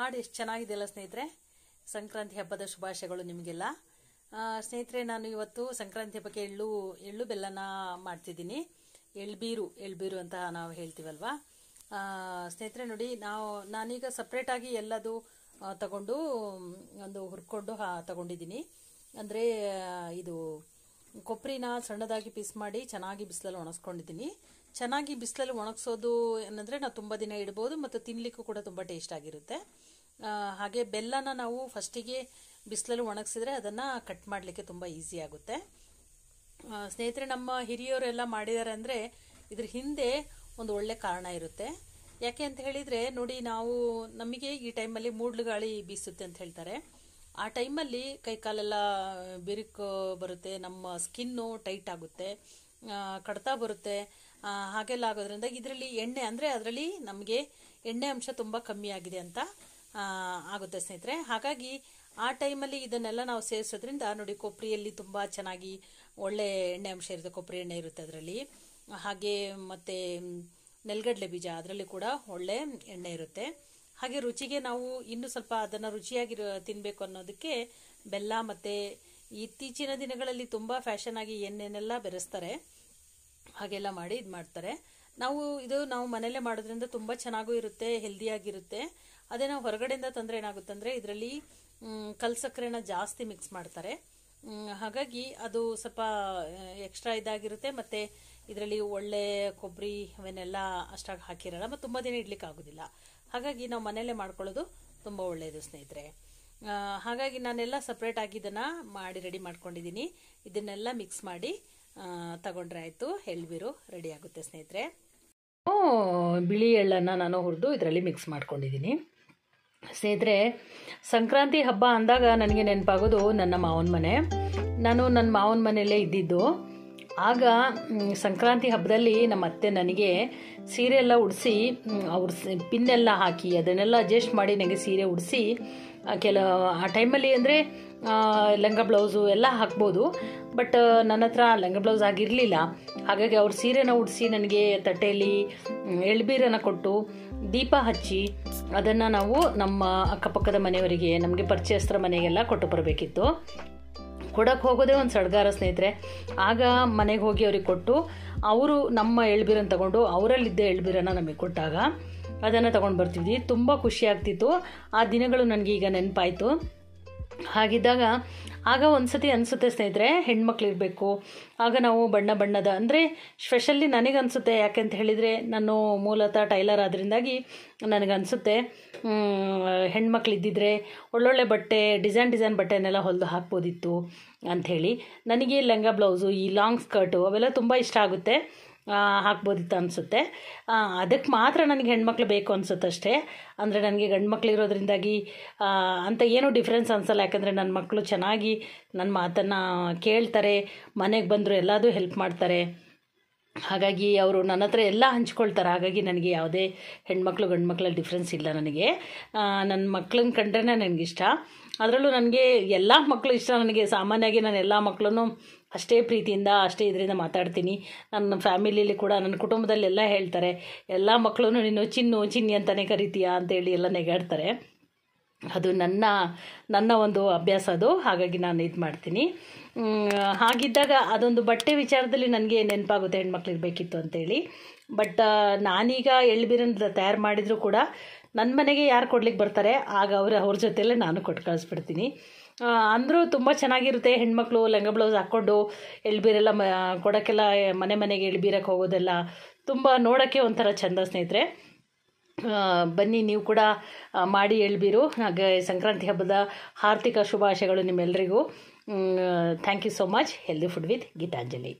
ಹಾಡು ಎಷ್ಟು ಚೆನ್ನಾಗಿದೆಯಲ್ಲ ಸ್ನೇಹಿತರೆ. ಸಂಕ್ರಾಂತಿ ಹಬ್ಬದ ಶುಭಾಶಯಗಳು ನಿಮಗೆಲ್ಲ. ಸ್ನೇಹಿತರೆ, ನಾನು ಇವತ್ತು ಸಂಕ್ರಾಂತಿ ಹಬ್ಬಕ್ಕೆ ಎಳ್ಳು ಬೆಲ್ಲನ ಮಾಡ್ತಿದ್ದೀನಿ. ಎಳ್ಬೀರು ಅಂತ ನಾವು ಹೇಳ್ತೀವಲ್ವಾ. ಸ್ನೇಹಿತರೆ ನೋಡಿ, ನಾನೀಗ ಸಪ್ರೇಟಾಗಿ ಎಲ್ಲದು ತಗೊಂಡು ಒಂದು ಹುರ್ಕೊಂಡು ತಗೊಂಡಿದ್ದೀನಿ. ಅಂದರೆ ಇದು ಕೊಬ್ಬರಿನ ಸಣ್ಣದಾಗಿ ಪೀಸ್ ಮಾಡಿ ಚೆನ್ನಾಗಿ ಬಿಸಿಲಲ್ಲಿ ಒಣಗಿಸ್ಕೊಂಡಿದ್ದೀನಿ. ಚೆನ್ನಾಗಿ ಬಿಸಿಲಲ್ಲಿ ಒಣಗಿಸೋದು ಏನಂದರೆ ನಾವು ತುಂಬ ದಿನ ಇಡ್ಬೋದು ಮತ್ತು ತಿನ್ನಲಿಕ್ಕೂ ಕೂಡ ತುಂಬ ಟೇಸ್ಟ್ ಆಗಿರುತ್ತೆ. ಹಾಗೆ ಬೆಲ್ಲನ ನಾವು ಫಸ್ಟಿಗೆ ಬಿಸಿಲಲ್ಲಿ ಒಣಗಿಸಿದ್ರೆ ಅದನ್ನು ಕಟ್ ಮಾಡಲಿಕ್ಕೆ ತುಂಬ ಈಸಿ ಆಗುತ್ತೆ. ಸ್ನೇಹಿತರೆ, ನಮ್ಮ ಹಿರಿಯವರೆಲ್ಲ ಮಾಡಿದ್ದಾರೆ ಅಂದರೆ ಇದ್ರ ಹಿಂದೆ ಒಂದು ಒಳ್ಳೆ ಕಾರಣ ಇರುತ್ತೆ. ಯಾಕೆ ಅಂತ ಹೇಳಿದರೆ ನೋಡಿ, ನಮಗೆ ಈ ಟೈಮಲ್ಲಿ ಮೂಡ್ಲುಗಾಳಿ ಬೀಸುತ್ತೆ ಅಂತ ಹೇಳ್ತಾರೆ. ಆ ಟೈಮಲ್ಲಿ ಕೈಕಾಲೆಲ್ಲ ಬಿರುಕು ಬರುತ್ತೆ, ನಮ್ಮ ಸ್ಕಿನ್ನು ಟೈಟ್ ಆಗುತ್ತೆ, ಕಡ್ತಾ ಬರುತ್ತೆ. ಹಾಗೆಲ್ಲ ಆಗೋದ್ರಿಂದ ಇದರಲ್ಲಿ ಎಣ್ಣೆ ಅಂದರೆ ಅದರಲ್ಲಿ ನಮಗೆ ಎಣ್ಣೆ ಅಂಶ ತುಂಬ ಕಮ್ಮಿ ಆಗಿದೆ ಅಂತ ಆಗುತ್ತೆ ಸ್ನೇಹಿತರೆ. ಹಾಗಾಗಿ ಆ ಟೈಮಲ್ಲಿ ಇದನ್ನೆಲ್ಲ ನಾವು ಸೇರಿಸೋದ್ರಿಂದ ನೋಡಿ, ಕೊಬ್ಬರಿಯಲ್ಲಿ ತುಂಬ ಚೆನ್ನಾಗಿ ಒಳ್ಳೆ ಎಣ್ಣೆ ಅಂಶ ಇರುತ್ತೆ, ಕೊಬ್ಬರಿ ಎಣ್ಣೆ ಇರುತ್ತೆ ಅದರಲ್ಲಿ. ಹಾಗೆ ಮತ್ತು ನೆಲಗಡಲೆ ಬೀಜ ಅದರಲ್ಲಿ ಕೂಡ ಒಳ್ಳೆ ಎಣ್ಣೆ ಇರುತ್ತೆ. ಹಾಗೆ ರುಚಿಗೆ ನಾವು ಇನ್ನೂ ಸ್ವಲ್ಪ ಅದನ್ನು ರುಚಿಯಾಗಿ ತಿನ್ನಬೇಕು ಅನ್ನೋದಕ್ಕೆ ಬೆಲ್ಲ ಮತ್ತು ಇತ್ತೀಚಿನ ದಿನಗಳಲ್ಲಿ ತುಂಬ ಫ್ಯಾಷನ್ ಆಗಿ ಎಣ್ಣೆನೆಲ್ಲ ಬೆರೆಸ್ತಾರೆ. ಹಾಗೆಲ್ಲ ಮಾಡಿ ಇದು ಮಾಡ್ತಾರೆ. ನಾವು ಮನೆಯಲ್ಲೇ ಮಾಡೋದ್ರಿಂದ ತುಂಬ ಚೆನ್ನಾಗೂ ಇರುತ್ತೆ, ಹೆಲ್ದಿಯಾಗಿರುತ್ತೆ. ಅದೇ ನಾವು ಹೊರಗಡೆಯಿಂದ ತಂದರೆ ಏನಾಗುತ್ತೆ ಅಂದರೆ ಇದರಲ್ಲಿ ಕಲ್ಸಕ್ಕರೆನ ಜಾಸ್ತಿ ಮಿಕ್ಸ್ ಮಾಡ್ತಾರೆ. ಹಾಗಾಗಿ ಅದು ಸ್ವಲ್ಪ ಎಕ್ಸ್ಟ್ರಾ ಇದಾಗಿರುತ್ತೆ. ಮತ್ತು ಇದರಲ್ಲಿ ಒಳ್ಳೆ ಕೊಬ್ಬರಿ ಅವನ್ನೆಲ್ಲ ಅಷ್ಟಾಗಿ ಹಾಕಿರಲ್ಲ ಮತ್ತು ತುಂಬ ದಿನ ಇಡ್ಲಿಕ್ಕೆ ಆಗೋದಿಲ್ಲ. ಹಾಗಾಗಿ ನಾವು ಮನೆಯಲ್ಲೇ ಮಾಡ್ಕೊಳ್ಳೋದು ತುಂಬ ಒಳ್ಳೆಯದು ಸ್ನೇಹಿತರೆ. ಹಾಗಾಗಿ ನಾನೆಲ್ಲ ಸಪ್ರೇಟಾಗಿ ಇದನ್ನು ಮಾಡಿ ರೆಡಿ ಮಾಡ್ಕೊಂಡಿದ್ದೀನಿ. ಇದನ್ನೆಲ್ಲ ಮಿಕ್ಸ್ ಮಾಡಿ ತಗೊಂಡ್ರೆ ಆಯಿತು, ಎಳ್ಬೀರು ರೆಡಿ ಆಗುತ್ತೆ ಸ್ನೇಹಿತರೆ. ಬಿಳಿ ಎಳ್ಳನ್ನು ನಾನು ಹುರಿದು ಇದರಲ್ಲಿ ಮಿಕ್ಸ್ ಮಾಡ್ಕೊಂಡಿದ್ದೀನಿ ಸ್ನೇಹಿತರೆ. ಸಂಕ್ರಾಂತಿ ಹಬ್ಬ ಅಂದಾಗ ನನಗೆ ನೆನಪಾಗೋದು ನನ್ನ ಮಾವನ ಮನೆ. ನಾನು ನನ್ನ ಮಾವನ ಮನೆಯಲ್ಲೇ ಇದ್ದಿದ್ದು. ಆಗ ಸಂಕ್ರಾಂತಿ ಹಬ್ಬದಲ್ಲಿ ನಮ್ಮ ಅತ್ತೆ ನನಗೆ ಸೀರೆ ಎಲ್ಲ ಉಡಿಸಿ, ಅವ್ರ ಪಿನ್ನೆಲ್ಲ ಹಾಕಿ ಅದನ್ನೆಲ್ಲ ಅಡ್ಜಸ್ಟ್ ಮಾಡಿ ನನಗೆ ಸೀರೆ ಉಡಿಸಿ, ಆ ಟೈಮಲ್ಲಿ ಅಂದರೆ ಲಂಗ ಬ್ಲೌಸು ಎಲ್ಲ ಹಾಕ್ಬೋದು. ಬಟ್ ನನ್ನ ಹತ್ರ ಲಂಗ ಬ್ಲೌಸ್ ಆಗಿರಲಿಲ್ಲ. ಹಾಗಾಗಿ ಅವ್ರ ಸೀರೆನ ಉಡಿಸಿ ನನಗೆ ತಟ್ಟೆಯಲ್ಲಿ ಎಳ್ಬೀರನ್ನು ಕೊಟ್ಟು ದೀಪ ಹಚ್ಚಿ ಅದನ್ನು ನಾವು ನಮ್ಮ ಅಕ್ಕಪಕ್ಕದ ಮನೆಯವರಿಗೆ, ನಮಗೆ ಪರಿಚಯಸ್ಥರ ಮನೆಗೆಲ್ಲ ಕೊಟ್ಟು ಬರಬೇಕಿತ್ತು. ಕೊಡೋಕ್ಕೆ ಹೋಗೋದೇ ಒಂದು ಸಡಗಾರ ಸ್ನೇಹಿತರೆ. ಆಗ ಮನೆಗೆ ಹೋಗಿ ಅವ್ರಿಗೆ ಕೊಟ್ಟು ಅವರು ನಮ್ಮ ಎಳ್ಬೀರನ್ನು ತಗೊಂಡು ಅವರಲ್ಲಿದ್ದ ಎಳ್ಬೀರನ್ನು ನಮಗೆ ಕೊಟ್ಟಾಗ ಅದನ್ನು ತೊಗೊಂಡು ಬರ್ತಿದ್ವಿ. ತುಂಬ ಖುಷಿ ಆಗ್ತಿತ್ತು. ಆ ದಿನಗಳು ನನಗೆ ಈಗ ನೆನಪಾಯಿತು. ಹಾಗಿದ್ದಾಗ ಆಗ ಒಂದು ಸತಿ ಅನಿಸುತ್ತೆ ಸ್ನೇಹಿತರೆ, ಹೆಣ್ಮಕ್ಳಿರಬೇಕು. ಆಗ ನಾವು ಬಣ್ಣದ ಅಂದರೆ ಸ್ಪೆಷಲಿ ನನಗನ್ಸುತ್ತೆ, ಯಾಕೆಂತ ಹೇಳಿದರೆ ನಾನು ಮೂಲತಃ ಟೈಲರ್ ಆದ್ದರಿಂದಾಗಿ ನನಗನ್ಸುತ್ತೆ ಹೆಣ್ಮಕ್ಳಿದ್ದಿದ್ರೆ ಒಳ್ಳೊಳ್ಳೆ ಬಟ್ಟೆ, ಡಿಸೈನ್ ಬಟ್ಟೆನೆಲ್ಲ ಹೊಲಿದು ಹಾಕ್ಬೋದಿತ್ತು ಅಂಥೇಳಿ. ನನಗೆ ಲಂಗ ಬ್ಲೌಸು, ಈ ಲಾಂಗ್ ಸ್ಕರ್ಟು ಅವೆಲ್ಲ ತುಂಬ ಇಷ್ಟ ಆಗುತ್ತೆ, ಹಾಕ್ಬೋದಿತ್ತು ಅನಿಸುತ್ತೆ. ಅದಕ್ಕೆ ಮಾತ್ರ ನನಗೆ ಹೆಣ್ಮಕ್ಳು ಬೇಕು ಅನಿಸುತ್ತೆ ಅಷ್ಟೇ. ಅಂದರೆ ನನಗೆ ಗಂಡು ಮಕ್ಳು ಇರೋದ್ರಿಂದಾಗಿ ಅಂತ ಏನೂ ಡಿಫ್ರೆನ್ಸ್ ಅನಿಸಲ್ಲ. ಯಾಕಂದರೆ ನನ್ನ ಮಕ್ಕಳು ಚೆನ್ನಾಗಿ ನನ್ನ ಮಾತನ್ನು ಕೇಳ್ತಾರೆ, ಮನೆಗೆ ಬಂದರು ಎಲ್ಲದೂ ಹೆಲ್ಪ್ ಮಾಡ್ತಾರೆ. ಹಾಗಾಗಿ ಅವರು ನನ್ನ ಹತ್ರ ಎಲ್ಲ ಹಂಚ್ಕೊಳ್ತಾರೆ. ಹಾಗಾಗಿ ನನಗೆ ಯಾವುದೇ ಹೆಣ್ಮಕ್ಳು ಗಂಡು ಮಕ್ಕಳಲ್ಲಿ ಡಿಫ್ರೆನ್ಸ್ ಇಲ್ಲ ನನಗೆ. ನನ್ನ ಮಕ್ಳನ್ನ ಕಂಡ್ರೆ ನನಗಿಷ್ಟ. ಅದರಲ್ಲೂ ನನಗೆ ಎಲ್ಲ ಮಕ್ಕಳು ಇಷ್ಟ. ನನಗೆ ಸಾಮಾನ್ಯವಾಗಿ ನಾನು ಎಲ್ಲ ಮಕ್ಕಳನ್ನು ಅಷ್ಟೇ ಪ್ರೀತಿಯಿಂದ ಅಷ್ಟೇ ಇದರಿಂದ ಮಾತಾಡ್ತೀನಿ. ನನ್ನ ಫ್ಯಾಮಿಲಿಯಲ್ಲಿ ಕೂಡ, ನನ್ನ ಕುಟುಂಬದಲ್ಲೆಲ್ಲ ಹೇಳ್ತಾರೆ, ಎಲ್ಲ ಮಕ್ಕಳು ನೀನು ಚಿನ್ನಿ ಅಂತಲೇ ಕರಿತೀಯಾ ಅಂತೇಳಿ ಎಲ್ಲ ನೆಗಾಡ್ತಾರೆ. ಅದು ನನ್ನ ಒಂದು ಅಭ್ಯಾಸ ಅದು. ಹಾಗಾಗಿ ನಾನು ಇದು ಮಾಡ್ತೀನಿ. ಹಾಗಿದ್ದಾಗ ಅದೊಂದು ಬಟ್ಟೆ ವಿಚಾರದಲ್ಲಿ ನನಗೆ ನೆನಪಾಗುತ್ತೆ ಹೆಣ್ಮಕ್ಳು ಇರಬೇಕಿತ್ತು ಅಂತೇಳಿ. ಬಟ್ ನಾನೀಗ ಎಳ್ಬೀರನ್ನು ತಯಾರು ಮಾಡಿದರೂ ಕೂಡ ನನ್ನ ಮನೆಗೆ ಯಾರು ಕೊಡ್ಲಿಕ್ಕೆ ಬರ್ತಾರೆ ಆಗ ಅವ್ರ ಜೊತೆಯಲ್ಲೇ ನಾನು ಕೊಟ್ಟು ಕಳಿಸ್ಬಿಡ್ತೀನಿ. ಅಂದರೂ ತುಂಬ ಚೆನ್ನಾಗಿರುತ್ತೆ. ಹೆಣ್ಮಕ್ಳು ಲಂಗ ಬ್ಲೌಸ್ ಹಾಕ್ಕೊಂಡು ಎಳ್ಬೀರೆಲ್ಲ ಕೊಡೋಕ್ಕೆಲ್ಲ ಮನೆಗೆ ಎಳ್ಬೀರಕ್ಕೆ ಹೋಗೋದೆಲ್ಲ ತುಂಬ ನೋಡೋಕ್ಕೆ ಒಂಥರ ಚೆಂದ ಸ್ನೇಹಿತರೆ. ಬನ್ನಿ ನೀವು ಕೂಡ ಮಾಡಿ ಎಳ್ಬೀರು. ಹಾಗೆ ಸಂಕ್ರಾಂತಿ ಹಬ್ಬದ ಹಾರ್ದಿಕ ಶುಭಾಶಯಗಳು ನಿಮ್ಮೆಲ್ಲರಿಗೂ. Thank you so much. Healthy food with Geetanjali.